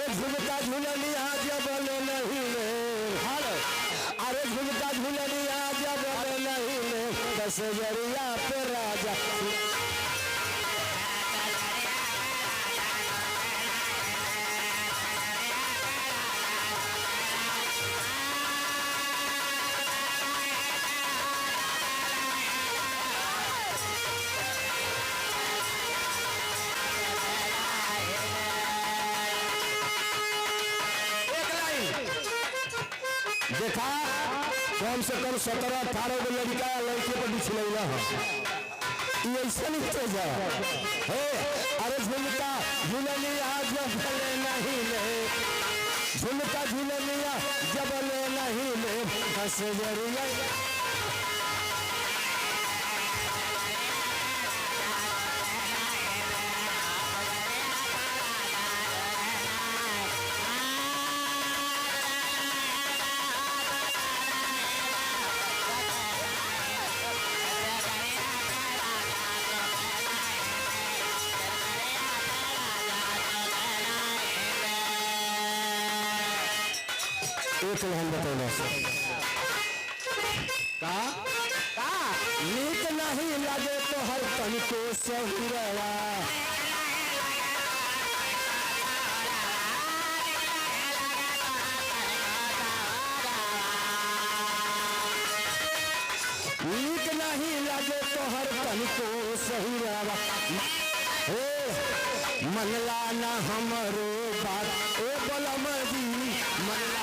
अरे झुमका झुलनिया जब ले नहीं ले, अरे झुमका झुलनिया जब ले नहीं ले, दशहरिया पे राजा देखा कम से कम 17-18 गो लड़का लड़के पर बिछलैला है, ऐसा नहीं तेज है। अरे झुमका झुलनिया जब ले नहीं ले, झुमका झुलनिया जब ले नहीं ले, दशहरिया एक लाइन बतौला का नीक नहीं लगे तो हर तन को सहुरवा, नीक नहीं लगे तो हर तन को सहुरवा, मनला ना हमरो बात ओ बलम जी, मनला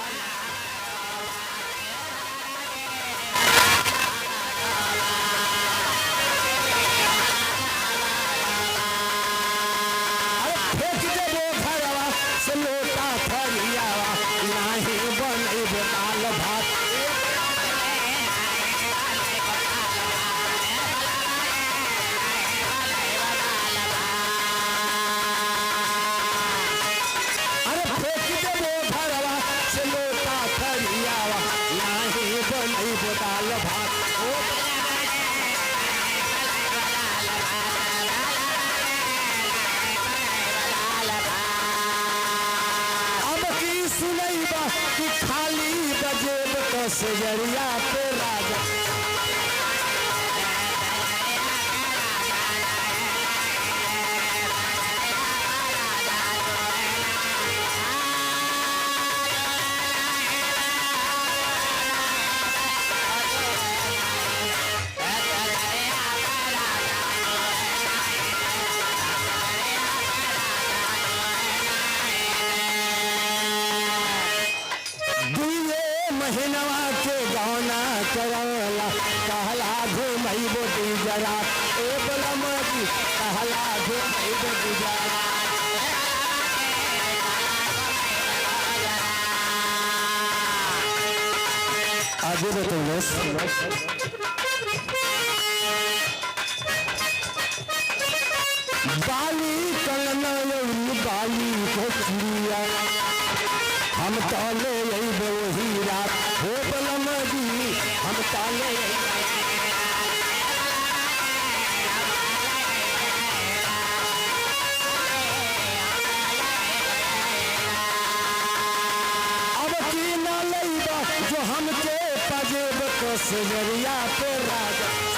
खाली बजेब दशहरिया पे राजा महीनवा के गौना करला, कहला घुमैबो जरा ए बलम जी, कहला घुमैबो जरा आगे बतौलस बाली कंगना बाली को चुरिया, हम ताले वही रात हो बलम जी, हम ताले अब की न लैबा जो हमके पजेब दशहरिया पे राजा।